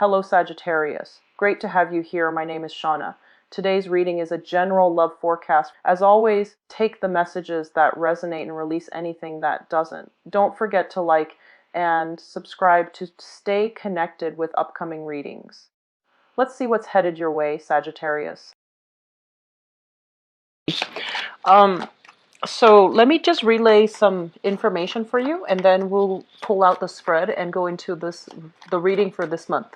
Hello Sagittarius. Great to have you here. My name is Shauna. Today's reading is a general love forecast. As always, take the messages that resonate and release anything that doesn't. Don't forget to like and subscribe to stay connected with upcoming readings. Let's see what's headed your way, Sagittarius. So let me just relay some information for you, and then we'll pull out the spread and go into the reading for this month.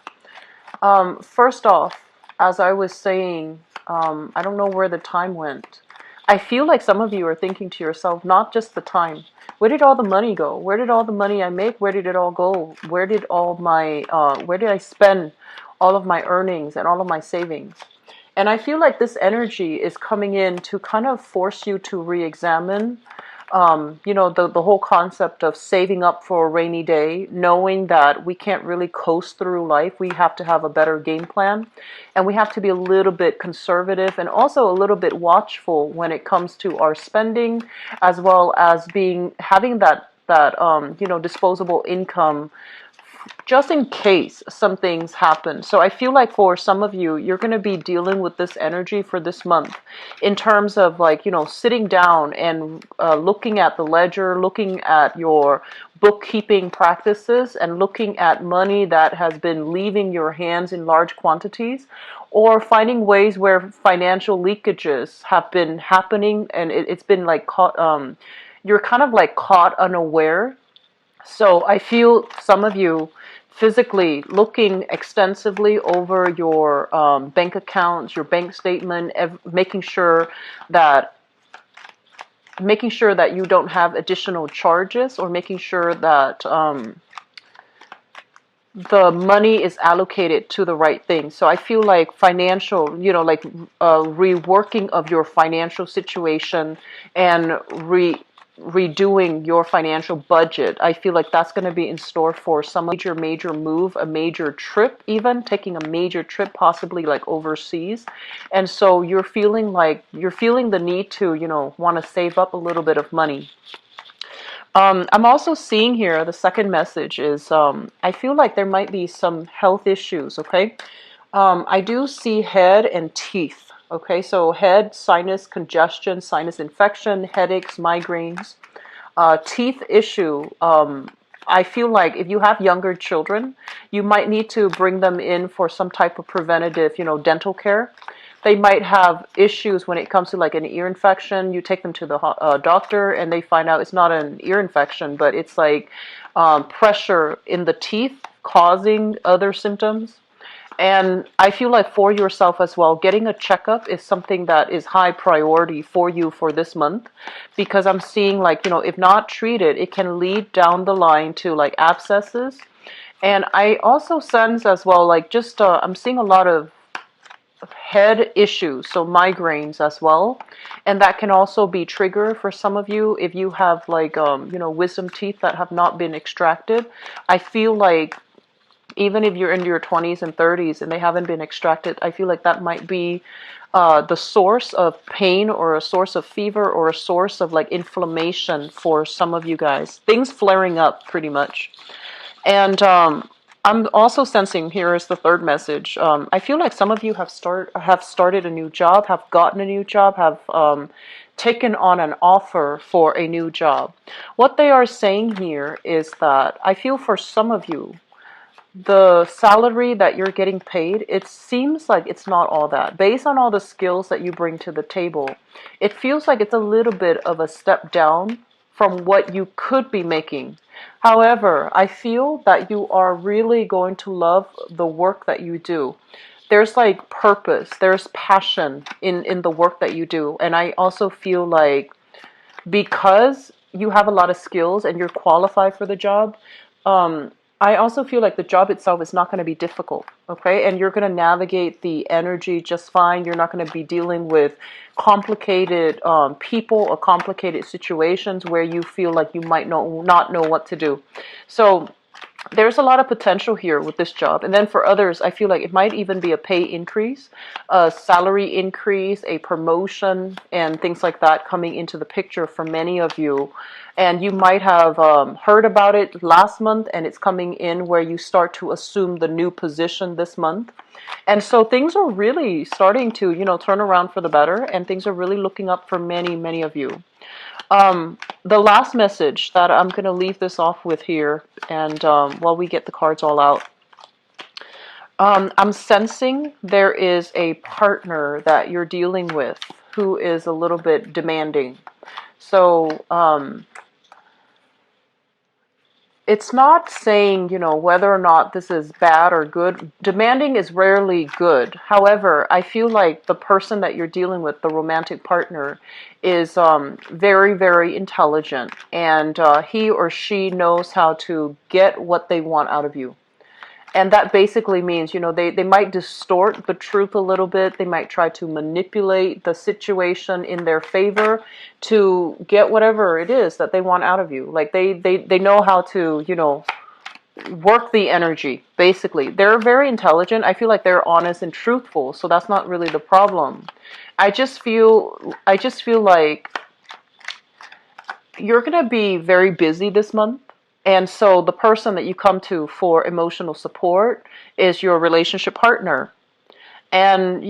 First off, as I was saying, I don't know where the time went. I feel like some of you are thinking to yourself, not just the time. Where did all the money go? Where did all the money I make? Where did it all go? Where did I spend all of my earnings and all of my savings? And I feel like this energy is coming in to kind of force you to re-examine, the whole concept of saving up for a rainy day, knowing that we can't really coast through life. We have to have a better game plan, and we have to be a little bit conservative and also a little bit watchful when it comes to our spending, as well as having that disposable income just in case some things happen. So I feel like for some of you, you're going to be dealing with this energy for this month in terms of sitting down and looking at the ledger, looking at your bookkeeping practices, and looking at money that has been leaving your hands in large quantities, or finding ways where financial leakages have been happening, and it's been like caught, you're kind of like caught unaware. So I feel some of you physically looking extensively over your bank accounts, your bank statement, making sure that you don't have additional charges, or making sure that the money is allocated to the right thing. So I feel like financial, reworking of your financial situation and redoing your financial budget. I feel like that's going to be in store for some major move, a major trip, even taking a major trip, possibly like overseas. And so you're feeling the need to, want to save up a little bit of money. I'm also seeing here, the second message is, I feel like there might be some health issues, okay? I do see head and teeth. Okay, so head, sinus congestion, sinus infection, headaches, migraines, teeth issue. I feel like if you have younger children, you might need to bring them in for some type of preventative, dental care. They might have issues when it comes to like an ear infection. You take them to the doctor, and they find out it's not an ear infection, but it's like pressure in the teeth causing other symptoms. And I feel like for yourself as well, getting a checkup is something that is high priority for you for this month, because I'm seeing if not treated, it can lead down the line to like abscesses. And I also sense as well, I'm seeing a lot of head issues, so migraines as well. And that can also be trigger for some of you if you have wisdom teeth that have not been extracted. I feel like even if you're in your 20s and 30s and they haven't been extracted, I feel like that might be the source of pain, or a source of fever, or a source of like inflammation for some of you guys. Things flaring up pretty much. And I'm also sensing, here is the third message. I feel like some of you have started a new job, have gotten a new job, have taken on an offer for a new job. What they are saying here is that I feel for some of you, the salary that you're getting paid, it seems like it's not all that. Based on all the skills that you bring to the table, it feels like it's a little bit of a step down from what you could be making. However, I feel that you are really going to love the work that you do. There's like purpose, there's passion in the work that you do. And I also feel like because you have a lot of skills and you're qualified for the job, I also feel like the job itself is not going to be difficult, okay? And you're going to navigate the energy just fine. You're not going to be dealing with complicated people or complicated situations where you feel like you might not know what to do. So there's a lot of potential here with this job. And then for others, I feel like it might even be a pay increase, a salary increase, a promotion, and things like that coming into the picture for many of you. And you might have heard about it last month, and it's coming in where you start to assume the new position this month. And so things are really starting to, turn around for the better, and things are really looking up for many, many of you. The last message that I'm going to leave this off with here, and while we get the cards all out, I'm sensing there is a partner that you're dealing with who is a little bit demanding. So, it's not saying, whether or not this is bad or good. Demanding is rarely good. However, I feel like the person that you're dealing with, the romantic partner, is very, very intelligent, and he or she knows how to get what they want out of you. And that basically means, they might distort the truth a little bit. They might try to manipulate the situation in their favor to get whatever it is that they want out of you. Like they know how to, work the energy, basically. They're very intelligent. I feel like they're honest and truthful, so that's not really the problem. I just feel like you're going to be very busy this month. And so the person that you come to for emotional support is your relationship partner. And,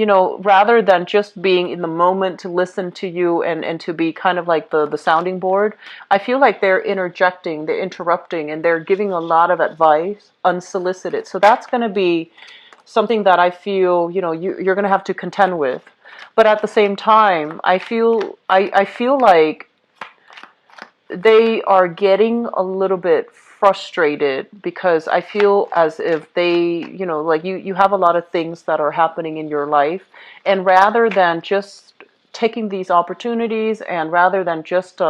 rather than just being in the moment to listen to you and to be kind of like the sounding board, I feel like they're interjecting, they're interrupting, and they're giving a lot of advice unsolicited. So that's going to be something that I feel, you're going to have to contend with. But at the same time, I feel like they are getting a little bit frustrated because I feel as if they, like you have a lot of things that are happening in your life, and rather than just taking these opportunities and rather than just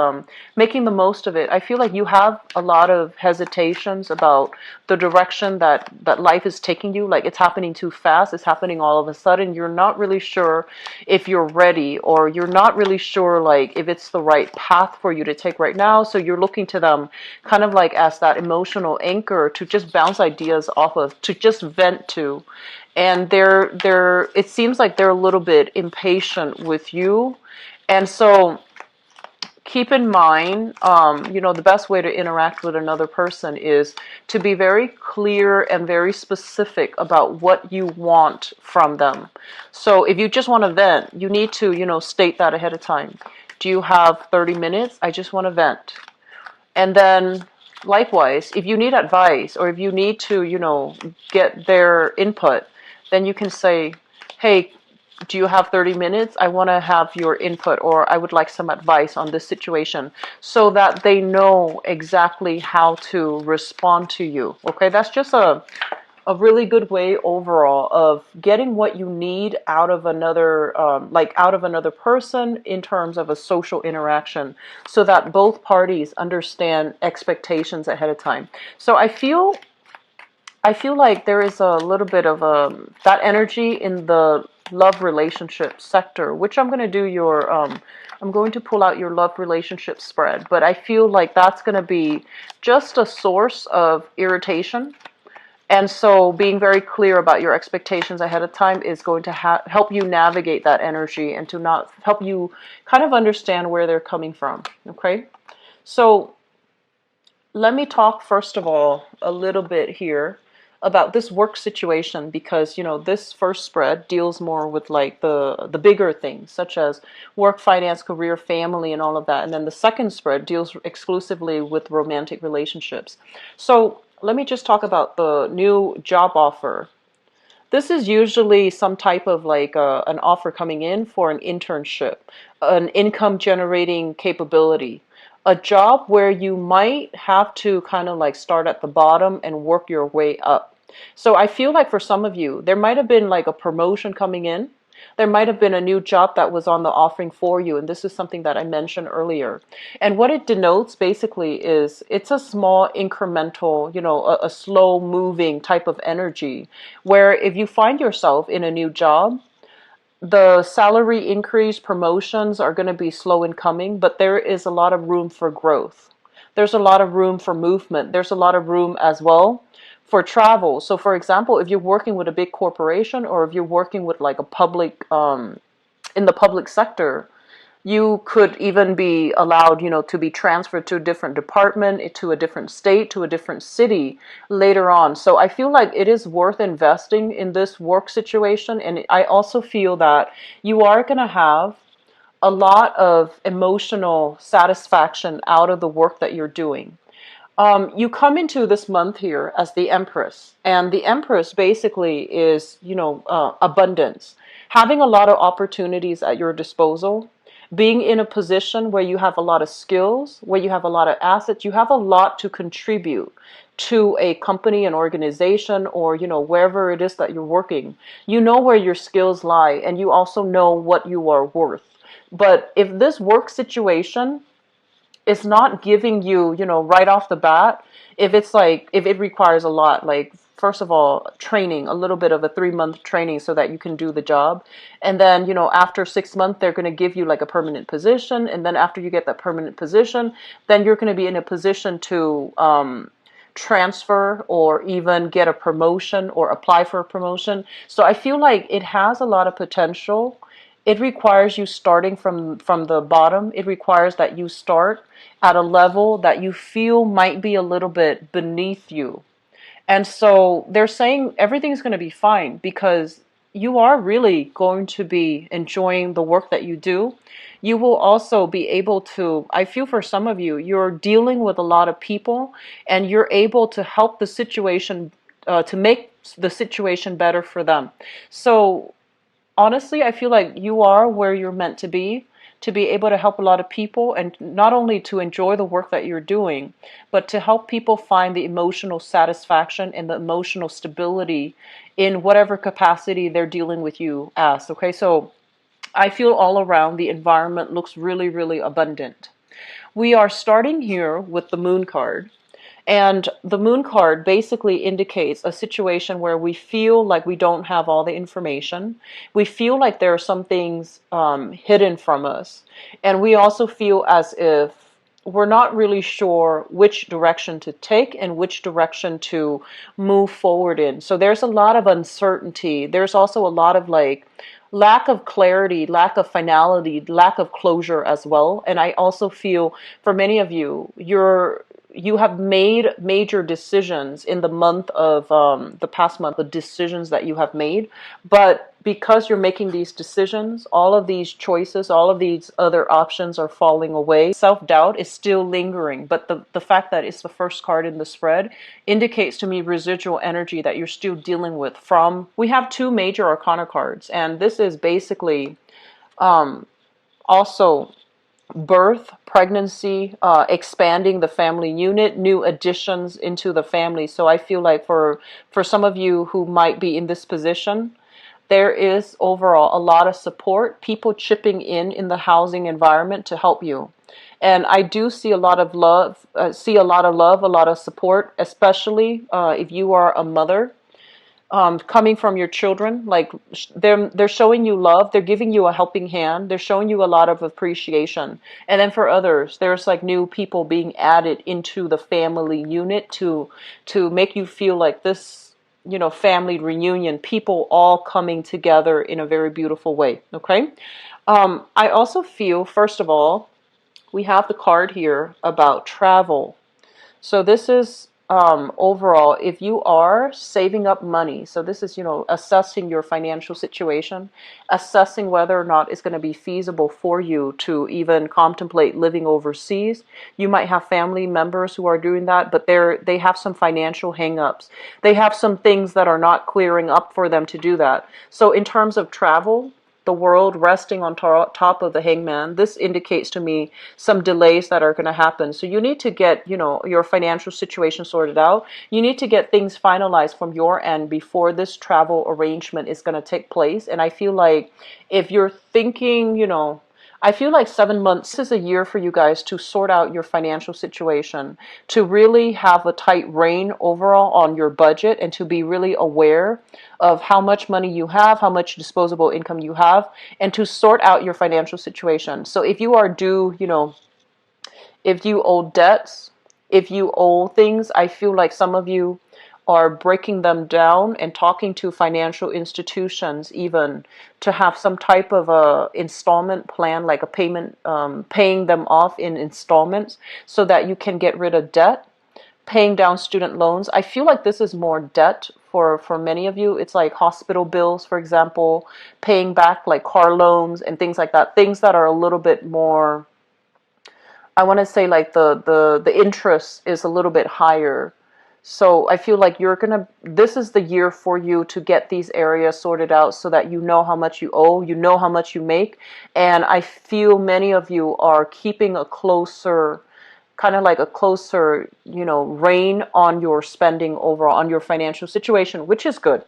making the most of it, I feel like you have a lot of hesitations about the direction that life is taking you. Like it's happening too fast, it's happening all of a sudden. You're not really sure if you're ready, or you're not really sure like if it's the right path for you to take right now. So you're looking to them kind of like as that emotional anchor to just bounce ideas off of, to just vent to. And they're it seems like they're a little bit impatient with you. And so keep in mind, the best way to interact with another person is to be very clear and very specific about what you want from them. So if you just want to vent, you need to, state that ahead of time. Do you have 30 minutes? I just want to vent. And then likewise, if you need advice or if you need to, get their input, then you can say, hey, do you have 30 minutes? I want to have your input, or I would like some advice on this situation, so that they know exactly how to respond to you. Okay, that's just a really good way overall of getting what you need out of another, out of another person in terms of a social interaction, so that both parties understand expectations ahead of time. So I feel like there is a little bit of that energy in the love relationship sector, which I'm going to do I'm going to pull out your love relationship spread, but I feel like that's going to be just a source of irritation. And so being very clear about your expectations ahead of time is going to help you navigate that energy and to not help you kind of understand where they're coming from. Okay? So let me talk first of all a little bit here about this work situation, because this first spread deals more with like the bigger things such as work, finance, career, family, and all of that, and then the second spread deals exclusively with romantic relationships. So let me just talk about the new job offer. This is usually some type of like an offer coming in for an internship, an income generating capability, a job where you might have to kind of like start at the bottom and work your way up. So I feel like for some of you, there might have been like a promotion coming in. There might have been a new job that was on the offering for you, and this is something that I mentioned earlier. And what it denotes basically is it's a small incremental, a slow moving type of energy, where if you find yourself in a new job, the salary increase, promotions are going to be slow in coming, but there is a lot of room for growth. There's a lot of room for movement. There's a lot of room as well for travel. So for example, if you're working with a big corporation, or if you're working with like a public, in the public sector, you could even be allowed, to be transferred to a different department, to a different state, to a different city later on. So I feel like it is worth investing in this work situation. And I also feel that you are going to have a lot of emotional satisfaction out of the work that you're doing. You come into this month here as the Empress, and the Empress basically is, abundance, having a lot of opportunities at your disposal, being in a position where you have a lot of skills, where you have a lot of assets, you have a lot to contribute to a company, an organization, or, wherever it is that you're working. You know where your skills lie, and you also know what you are worth. But if this work situation it's not giving you, right off the bat, if it requires a lot, like, first of all, training, a little bit of a 3-month training so that you can do the job. And then, after 6 months, they're going to give you like a permanent position. And then after you get that permanent position, then you're going to be in a position to, transfer or even get a promotion or apply for a promotion. So I feel like it has a lot of potential. It requires you starting from the bottom. It requires that you start at a level that you feel might be a little bit beneath you. And so they're saying everything's going to be fine because you are really going to be enjoying the work that you do. You will also be able to, I feel for some of you, you're dealing with a lot of people and you're able to help the situation, to make the situation better for them. So honestly, I feel like you are where you're meant to be able to help a lot of people, and not only to enjoy the work that you're doing, but to help people find the emotional satisfaction and the emotional stability in whatever capacity they're dealing with you as. Okay, so I feel all around the environment looks really, really abundant. We are starting here with the Moon card. And the Moon card basically indicates a situation where we feel like we don't have all the information. We feel like there are some things hidden from us. And we also feel as if we're not really sure which direction to take and which direction to move forward in. So there's a lot of uncertainty. There's also a lot of like lack of clarity, lack of finality, lack of closure as well. And I also feel for many of you, you have made major decisions in the month of the past month, the decisions that you have made. But because you're making these decisions, all of these choices, all of these other options are falling away. Self-doubt is still lingering. But the fact that it's the first card in the spread indicates to me residual energy that you're still dealing with from, we have 2 major arcana cards. And this is basically also birth, pregnancy, expanding the family unit, new additions into the family. So I feel like for some of you who might be in this position, there is overall a lot of support, people chipping in the housing environment to help you. And I do see a lot of love, a lot of support, especially if you are a mother, coming from your children. Like they're showing you love, they're giving you a helping hand, they're showing you a lot of appreciation. And then for others, there's like new people being added into the family unit to make you feel like this, family reunion, people all coming together in a very beautiful way. Okay. I also feel, first of all, we have the card here about travel. So this is overall, if you are saving up money, so this is, assessing your financial situation, assessing whether or not it's going to be feasible for you to even contemplate living overseas. You might have family members who are doing that, but they have some financial hangups. They have some things that are not clearing up for them to do that. So in terms of travel, the world resting on top of the hangman, this indicates to me some delays that are going to happen. So you need to get, your financial situation sorted out. You need to get things finalized from your end before this travel arrangement is going to take place. And I feel like if you're thinking, I feel like 7 months is a year for you guys to sort out your financial situation, to really have a tight rein overall on your budget, and to be really aware of how much money you have, how much disposable income you have, and to sort out your financial situation. So if you are due, if you owe debts, if you owe things, I feel like some of you are breaking them down and talking to financial institutions even to have some type of a installment plan, like a payment, paying them off in installments so that you can get rid of debt, paying down student loans. I feel like this is more debt for many of you. It's like hospital bills, for example, paying back like car loans and things like that, things that are a little bit more, I want to say like the interest is a little bit higher. So I feel like this is the year for you to get these areas sorted out so that you know how much you owe, you know how much you make. And I feel many of you are keeping a closer, kind of like a closer, rein on your spending overall, on your financial situation, which is good.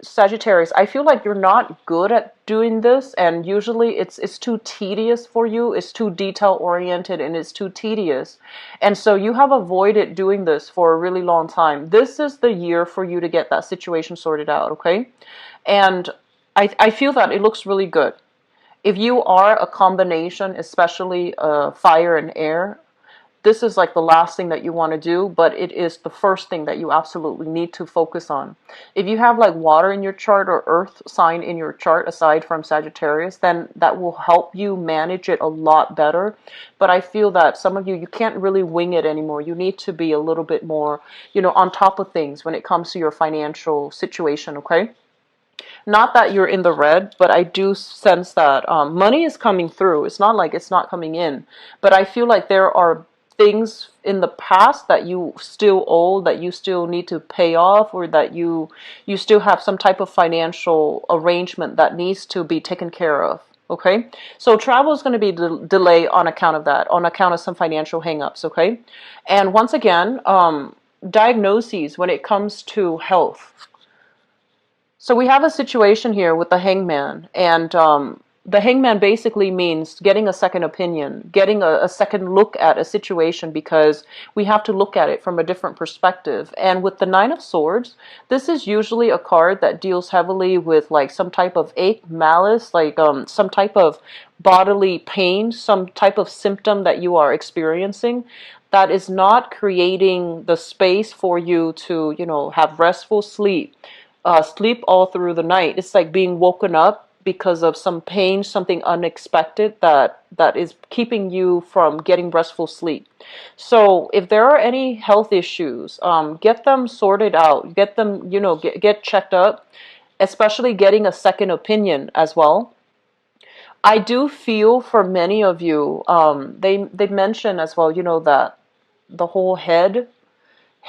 Sagittarius, I feel like you're not good at doing this, and usually it's too tedious for you. It's too detail oriented and it's too tedious. And so you have avoided doing this for a really long time. This is the year for you to get that situation sorted out, okay? And I feel that it looks really good. If you are a combination, especially fire and air, this is like the last thing that you want to do, but it is the first thing that you absolutely need to focus on. If you have like water in your chart or earth sign in your chart, aside from Sagittarius, then that will help you manage it a lot better. But I feel that some of you can't really wing it anymore. You need to be a little bit more, on top of things when it comes to your financial situation, okay? Not that you're in the red, but I do sense that money is coming through. It's not like it's not coming in, but I feel like there are things in the past that you still owe, that you still need to pay off, or that you still have some type of financial arrangement that needs to be taken care of. Okay, so travel is going to be delayed on account of that, on account of some financial hangups. Okay, and once again, diagnoses when it comes to health. So we have a situation here with the hangman, and the hangman basically means getting a second opinion, getting a second look at a situation, because we have to look at it from a different perspective. And with the Nine of Swords, this is usually a card that deals heavily with like some type of ache, malice, like some type of bodily pain, some type of symptom that you are experiencing that is not creating the space for you to, have restful sleep. Sleep all through the night. It's like being woken up because of some pain, something unexpected that is keeping you from getting restful sleep. So if there are any health issues, get them sorted out. Get them, get checked up, especially getting a second opinion as well. I do feel for many of you, they mention as well, that the whole head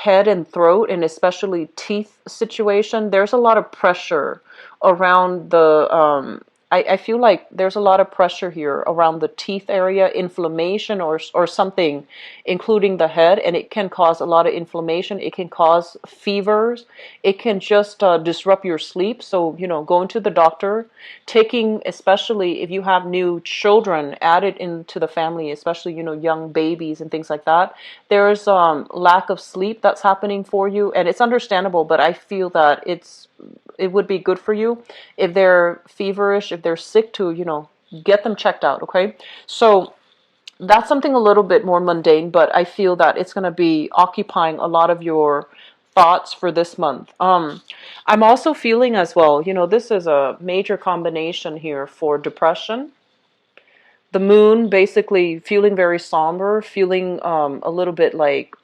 and throat, and especially teeth situation, there's a lot of pressure around the I feel like there's a lot of pressure here around the teeth area, inflammation or something, including the head, and it can cause a lot of inflammation. It can cause fevers. It can just disrupt your sleep. So, going to the doctor, taking, especially if you have new children added into the family, especially, young babies and things like that, there's lack of sleep that's happening for you, and it's understandable, but I feel that it would be good for you if they're feverish, if they're sick, to, get them checked out, okay? So that's something a little bit more mundane, but I feel that it's going to be occupying a lot of your thoughts for this month. I'm also feeling as well, this is a major combination here for depression. The moon basically feeling very somber, feeling a little bit like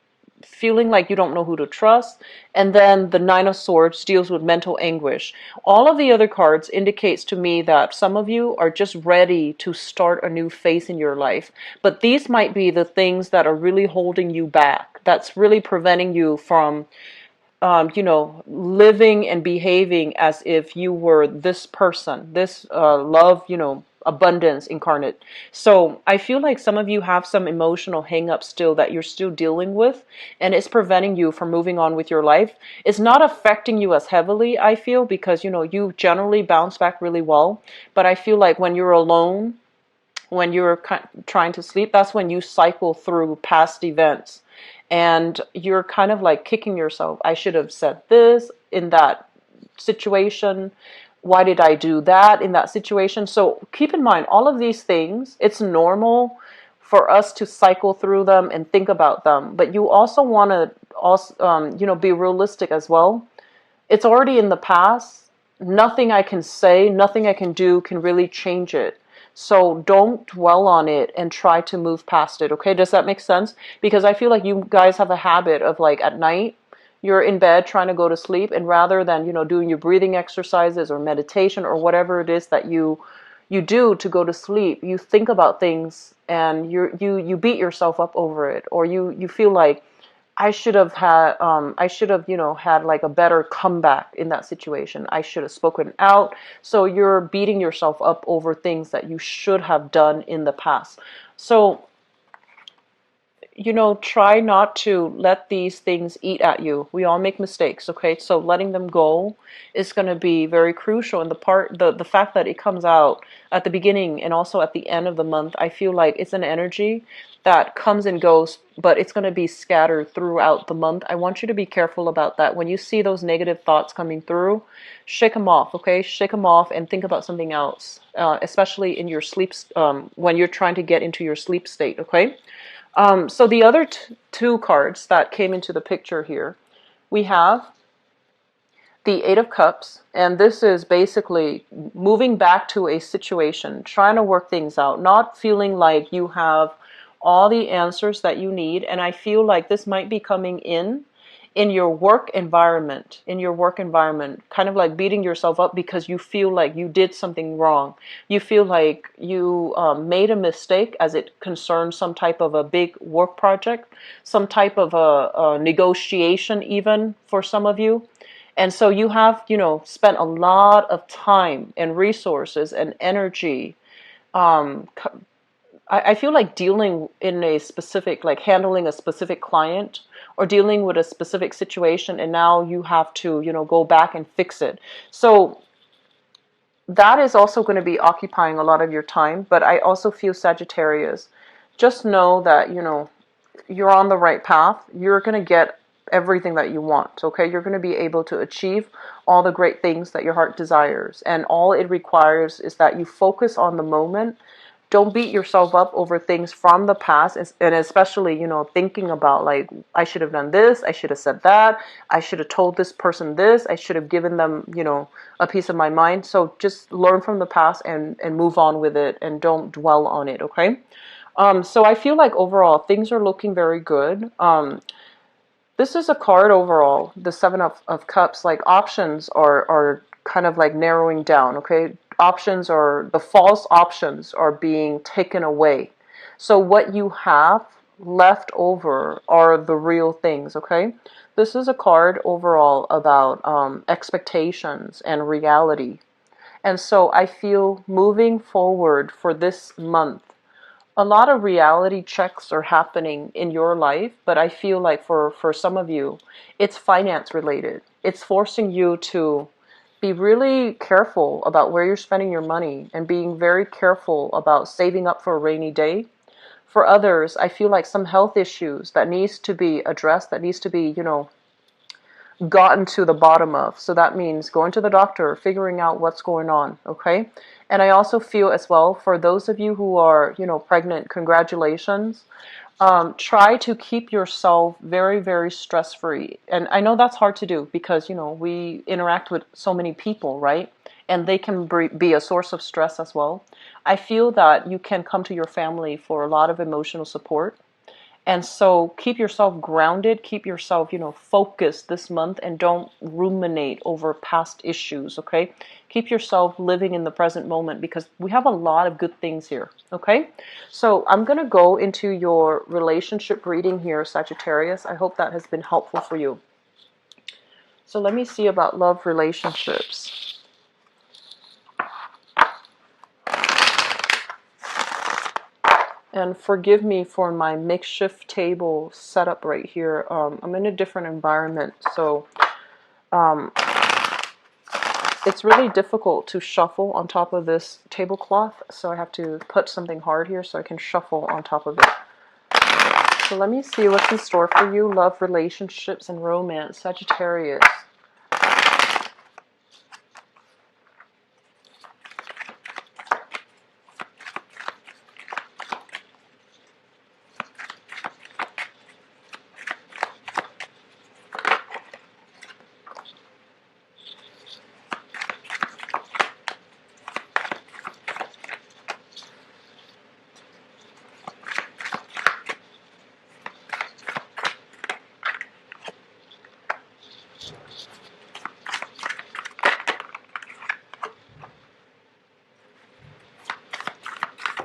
feeling like you don't know who to trust. And then the Nine of Swords deals with mental anguish. All of the other cards indicates to me that some of you are just ready to start a new phase in your life. But these might be the things that are really holding you back. That's really preventing you from living and behaving as if you were this person, this love, abundance incarnate. So I feel like some of you have some emotional hang-ups still that you're still dealing with, and it's preventing you from moving on with your life. It's not affecting you as heavily, I feel, because, you generally bounce back really well. But I feel like when you're alone, when you're trying to sleep, that's when you cycle through past events. And you're kind of like kicking yourself. I should have said this in that situation. Why did I do that in that situation? So keep in mind, all of these things, it's normal for us to cycle through them and think about them. But you also want to also, be realistic as well. It's already in the past. Nothing I can say, nothing I can do can really change it. So don't dwell on it and try to move past it. Okay, does that make sense? Because I feel like you guys have a habit of, like, at night you're in bed trying to go to sleep, and rather than, doing your breathing exercises or meditation or whatever it is that you do to go to sleep, you think about things and you beat yourself up over it, or you feel like, I should have, had like a better comeback in that situation. I should have spoken out. So you're beating yourself up over things that you should have done in the past. So, try not to let these things eat at you. We all make mistakes, okay? So letting them go is going to be very crucial. And the fact that it comes out at the beginning and also at the end of the month, I feel like it's an energy that comes and goes, but it's going to be scattered throughout the month. I want you to be careful about that. When you see those negative thoughts coming through, shake them off, okay? Shake them off and think about something else, especially in your sleep, when you're trying to get into your sleep state, okay? So the other two cards that came into the picture here, we have the Eight of Cups, and this is basically moving back to a situation, trying to work things out, not feeling like you have all the answers that you need. And I feel like this might be coming in your work environment, kind of like beating yourself up because you feel like you did something wrong. You feel like you made a mistake as it concerns some type of a big work project, some type of a negotiation even for some of you. And so you have, spent a lot of time and resources and energy. I feel like dealing in a specific, like handling a specific client or dealing with a specific situation, and now you have to, go back and fix it. So that is also going to be occupying a lot of your time. But I also feel, Sagittarius, just know that, you're on the right path. You're going to get everything that you want, okay? You're going to be able to achieve all the great things that your heart desires. And all it requires is that you focus on the moment. Don't beat yourself up over things from the past, and especially, thinking about, like, I should have done this, I should have said that, I should have told this person this, I should have given them, a piece of my mind. So just learn from the past and move on with it, and don't dwell on it, okay? So I feel like overall things are looking very good. This is a card overall, the Seven of Cups, like options are kind of like narrowing down, okay? The false options are being taken away. So what you have left over are the real things, okay? This is a card overall about expectations and reality. And so I feel moving forward for this month, a lot of reality checks are happening in your life, but I feel like for some of you, it's finance related. It's forcing you to be really careful about where you're spending your money and being very careful about saving up for a rainy day. For others, I feel like some health issues that needs to be addressed, that needs to be, gotten to the bottom of. So that means going to the doctor, figuring out what's going on, okay? And I also feel as well, for those of you who are, pregnant, congratulations. Try to keep yourself very, very stress-free. And I know that's hard to do because, we interact with so many people, right? And they can be a source of stress as well. I feel that you can come to your family for a lot of emotional support. And so keep yourself grounded, keep yourself, focused this month, and don't ruminate over past issues, okay? Keep yourself living in the present moment because we have a lot of good things here, okay? So I'm going to go into your relationship reading here, Sagittarius. I hope that has been helpful for you. So let me see about love relationships. And forgive me for my makeshift table setup right here. I'm in a different environment, so it's really difficult to shuffle on top of this tablecloth. So I have to put something hard here so I can shuffle on top of it. So let me see what's in store for you. Love, relationships, and romance. Sagittarius.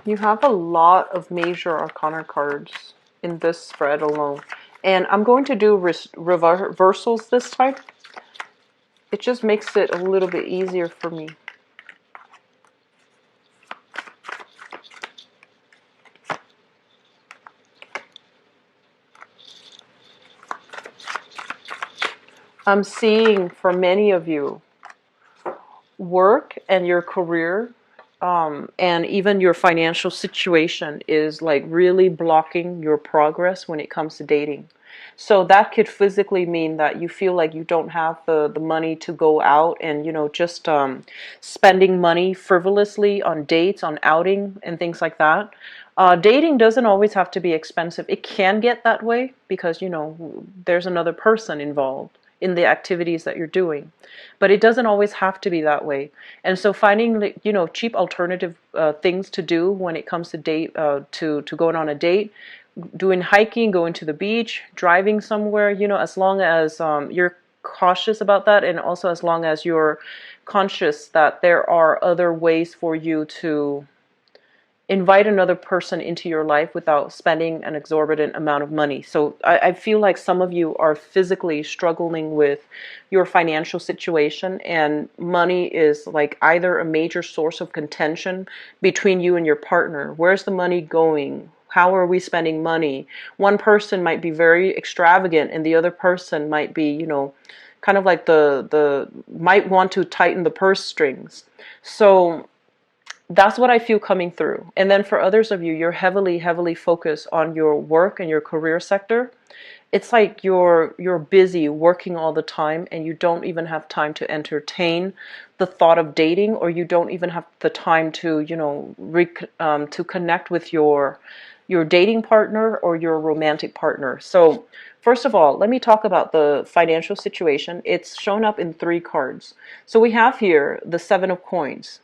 You have a lot of major arcana cards in this spread alone. And I'm going to do reversals this time. It just makes it a little bit easier for me. I'm seeing for many of you, work and your career and even your financial situation is like really blocking your progress when it comes to dating. So that could physically mean that you feel like you don't have the money to go out and, just spending money frivolously on dates, on outing, and things like that. Dating doesn't always have to be expensive. It can get that way because, there's another person involved in the activities that you're doing, but it doesn't always have to be that way. And so finding, like, cheap alternative things to do when it comes to date, to going on a date, doing hiking, going to the beach, driving somewhere, as long as you're cautious about that, and also as long as you're conscious that there are other ways for you to invite another person into your life without spending an exorbitant amount of money. So I feel like some of you are physically struggling with your financial situation, and money is like either a major source of contention between you and your partner. Where's the money going? How are we spending money? One person might be very extravagant and the other person might be, kind of like the might want to tighten the purse strings. So that's what I feel coming through. And then for others of you, you're heavily focused on your work and your career sector. It's like you're busy working all the time and you don't even have time to entertain the thought of dating, or you don't even have the time to, to connect with your dating partner or your romantic partner. So first of all, let me talk about the financial situation. It's shown up in 3 cards. So we have here the 7 of Coins.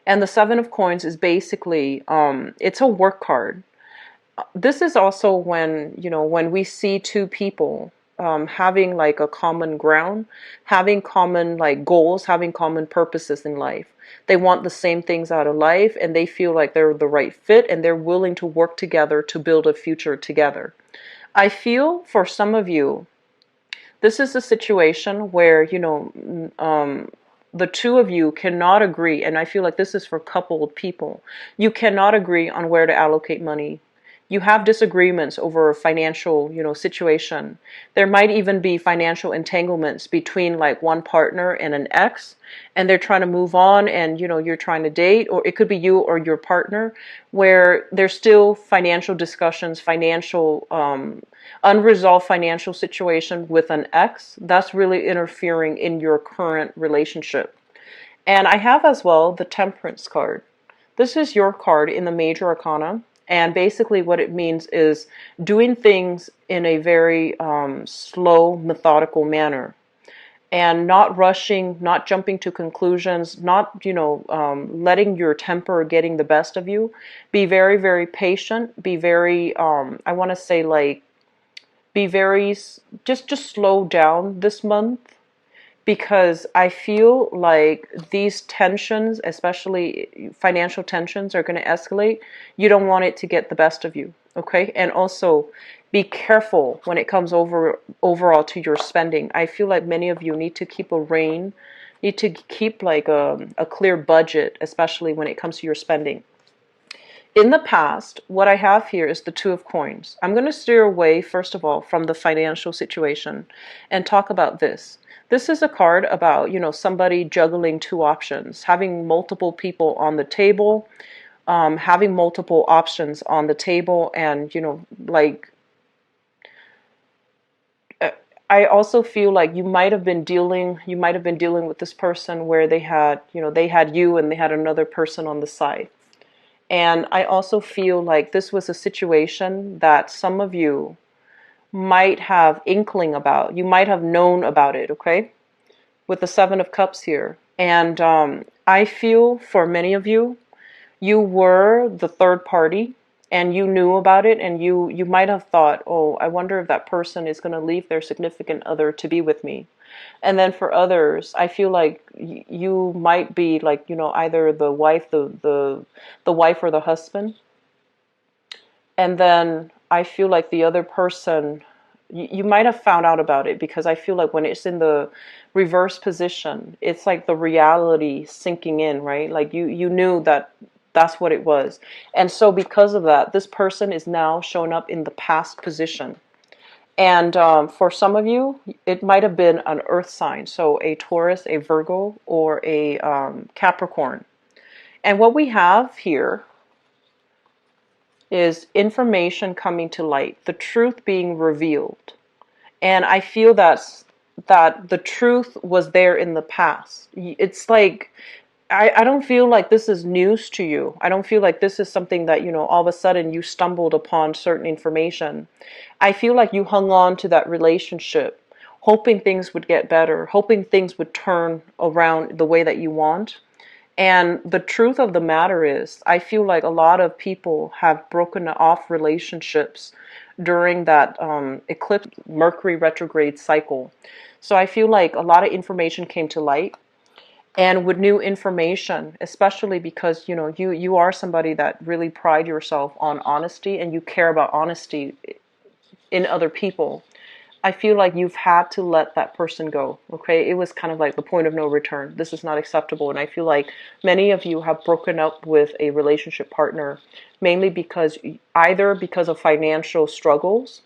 And the 7 of Coins is basically, it's a work card. This is also when, when we see two people having like a common ground, having common like goals, having common purposes in life. They want the same things out of life and they feel like they're the right fit and they're willing to work together to build a future together. I feel for some of you, this is a situation where, the two of you cannot agree, and I feel like this is for coupled people. You cannot agree on where to allocate money. You have disagreements over a financial, situation. There might even be financial entanglements between like one partner and an ex, and they're trying to move on and, you're trying to date, or it could be you or your partner, where there's still financial discussions, unresolved financial situation with an ex. That's really interfering in your current relationship. And I have as well the Temperance card. This is your card in the Major Arcana. And basically what it means is doing things in a very slow, methodical manner. And not rushing, not jumping to conclusions, not, letting your temper getting the best of you. Be very patient. Be very, I want to say like, be very, just slow down this month, because I feel like these tensions, especially financial tensions, are going to escalate. You don't want it to get the best of you, okay? And also be careful when it comes overall to your spending. I feel like many of you need to keep need to keep like a clear budget, especially when it comes to your spending. In the past, what I have here is the 2 of Coins. I'm going to steer away, first of all, from the financial situation and talk about this. This is a card about, somebody juggling 2 options, having multiple people on the table, having multiple options on the table, and, like, I also feel like you might have been dealing with this person where they had you and they had another person on the side. And I also feel like this was a situation that some of you might have inkling about. You might have known about it, okay? With the 7 of Cups here. And I feel for many of you, you were the third party and you knew about it, and you might have thought, oh, I wonder if that person is going to leave their significant other to be with me. And then for others, I feel like you might be like, either the wife, the wife or the husband. And then I feel like the other person, you might have found out about it, because I feel like when it's in the reverse position, it's like the reality sinking in, right? Like you knew that that's what it was. And so because of that, this person is now showing up in the past position. And for some of you, it might have been an earth sign, so a Taurus, a Virgo, or a Capricorn. And what we have here is information coming to light, the truth being revealed. And I feel that the truth was there in the past. It's like, I don't feel like this is news to you. I don't feel like this is something that, all of a sudden you stumbled upon certain information. I feel like you hung on to that relationship, hoping things would get better, hoping things would turn around the way that you want. And the truth of the matter is, I feel like a lot of people have broken off relationships during that eclipse Mercury retrograde cycle. So I feel like a lot of information came to light. And with new information, especially because, you are somebody that really pride yourself on honesty, and you care about honesty in other people. I feel like you've had to let that person go, okay? It was kind of like the point of no return. This is not acceptable. And I feel like many of you have broken up with a relationship partner, mainly either because of financial struggles,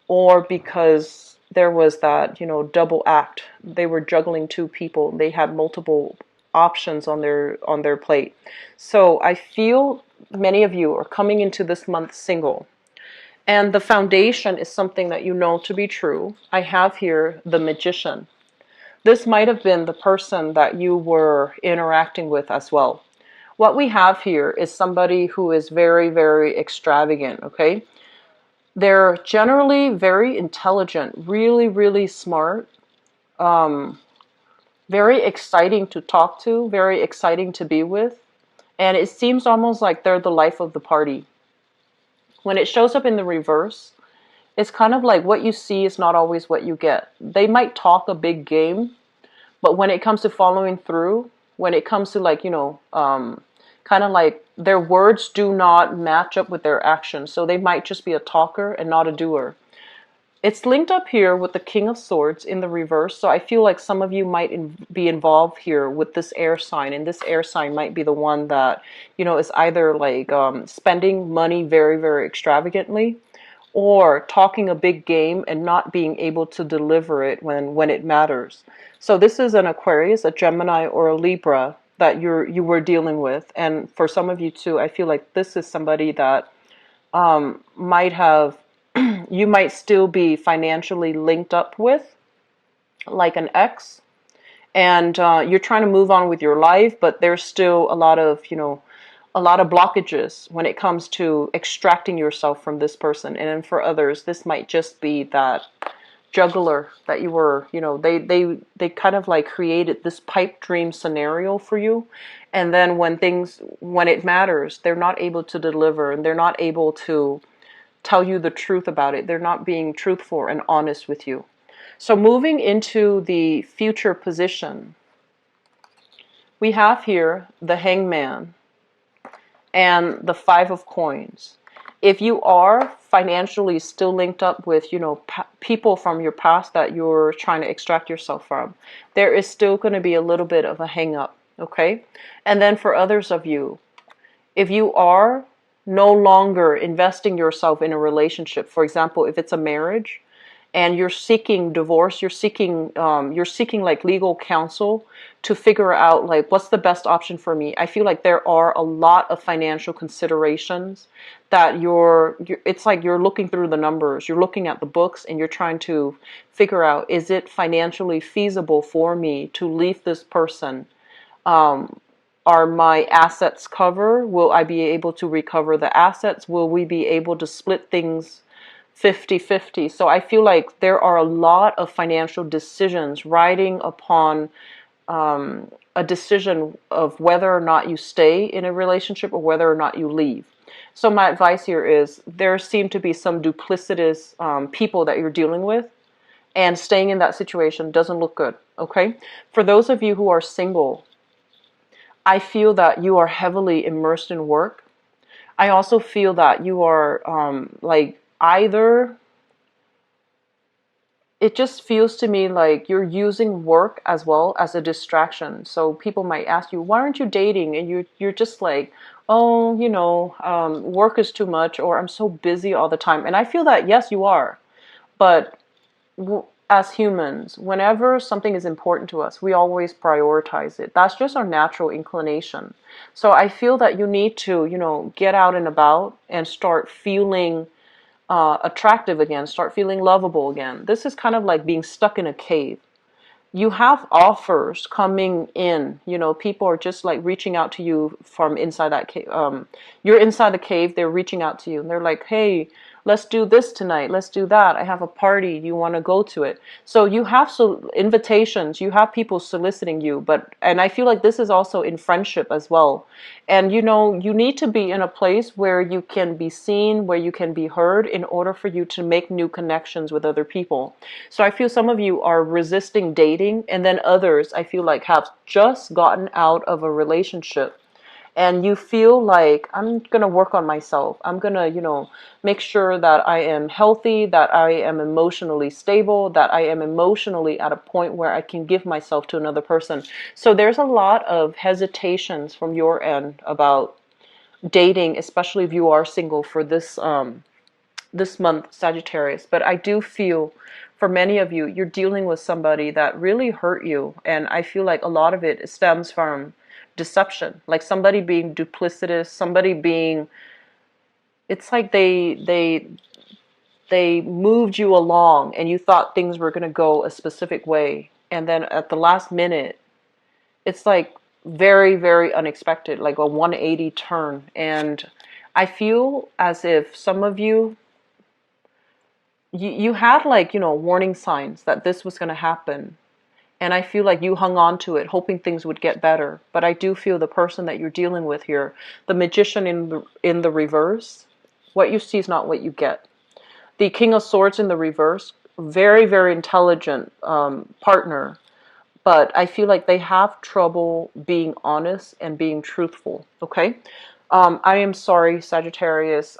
or because there was that, double act. They were juggling two people. They had multiple options on their plate. So I feel many of you are coming into this month single. And the foundation is something that you know to be true. I have here the Magician. This might have been the person that you were interacting with as well. What we have here is somebody who is very, very extravagant, okay? They're generally very intelligent, really, really smart, very exciting to talk to, very exciting to be with. And it seems almost like they're the life of the party. When it shows up in the reverse, it's kind of like what you see is not always what you get. They might talk a big game, but when it comes to following through, when it comes to like, kind of like their words do not match up with their actions. So they might just be a talker and not a doer. It's linked up here with the King of Swords in the reverse. So I feel like some of you might be involved here with this air sign. And this air sign might be the one that, is either like spending money very, very extravagantly, or talking a big game and not being able to deliver it when it matters. So this is an Aquarius, a Gemini, or a Libra that you were dealing with. And for some of you too, I feel like this is somebody that might have, you might still be financially linked up with, like an ex, and you're trying to move on with your life, but there's still a lot of blockages when it comes to extracting yourself from this person. And then for others, this might just be that juggler that you were, they kind of like created this pipe dream scenario for you. And then when it matters, they're not able to deliver, and they're not able to tell you the truth about it. They're not being truthful and honest with you. So moving into the future position, we have here the Hangman and the Five of Coins. If you are financially still linked up with, people from your past that you're trying to extract yourself from, there is still going to be a little bit of a hang up, okay? And then for others of you, if you are no longer investing yourself in a relationship, for example, if it's a marriage and you're seeking divorce, you're seeking like legal counsel to figure out like what's the best option for me. I feel like there are a lot of financial considerations that it's like you're looking through the numbers, you're looking at the books, and you're trying to figure out, is it financially feasible for me to leave this person? Are my assets covered? Will I be able to recover the assets? Will we be able to split things 50-50? So I feel like there are a lot of financial decisions riding upon a decision of whether or not you stay in a relationship or whether or not you leave. So my advice here is there seem to be some duplicitous people that you're dealing with. and staying in that situation doesn't look good, okay? For those of you who are single, I feel that you are heavily immersed in work. I also feel that you are like either, it just feels to me like you're using work as well as a distraction. So people might ask you, why aren't you dating? And you're just like, oh, work is too much, or I'm so busy all the time. And I feel that, yes, you are. But as humans, whenever something is important to us, we always prioritize it. That's just our natural inclination. So I feel that you need to, get out and about and start feeling attractive again, start feeling lovable again. This is kind of like being stuck in a cave. You have offers coming in. People are just like reaching out to you from inside that cave. You're inside the cave, they're reaching out to you, and they're like, hey, let's do this tonight, let's do that, I have a party, you want to go to it? So you have invitations, you have people soliciting you, and I feel like this is also in friendship as well. And you need to be in a place where you can be seen, where you can be heard, in order for you to make new connections with other people. So I feel some of you are resisting dating, and then others, I feel like, have just gotten out of a relationship, and you feel like, I'm going to work on myself. I'm going to, make sure that I am healthy, that I am emotionally stable, that I am emotionally at a point where I can give myself to another person. So there's a lot of hesitations from your end about dating, especially if you are single for this month, Sagittarius. But I do feel for many of you, you're dealing with somebody that really hurt you. And I feel like a lot of it stems from deception, like somebody being duplicitous, somebody being, it's like they moved you along and you thought things were going to go a specific way, and then at the last minute it's like very, very unexpected, like a 180 turn. And I feel as if some of you had, like, warning signs that this was going to happen. And I feel like you hung on to it, hoping things would get better. But I do feel the person that you're dealing with here, the Magician in the reverse, what you see is not what you get. The King of Swords in the reverse, very, very intelligent partner. But I feel like they have trouble being honest and being truthful, okay? I am sorry, Sagittarius.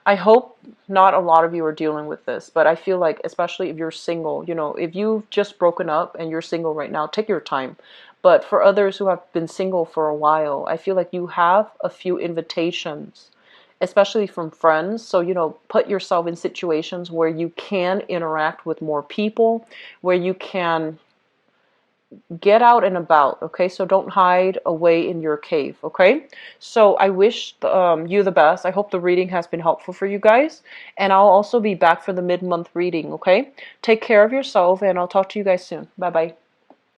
I hope not a lot of you are dealing with this, but I feel like, especially if you're single, if you've just broken up and you're single right now, take your time. But for others who have been single for a while, I feel like you have a few invitations, especially from friends. So, put yourself in situations where you can interact with more people, where you can get out and about, okay? So don't hide away in your cave, okay? So I wish you the best. I hope the reading has been helpful for you guys, and I'll also be back for the mid-month reading, okay? Take care of yourself, and I'll talk to you guys soon. Bye-bye.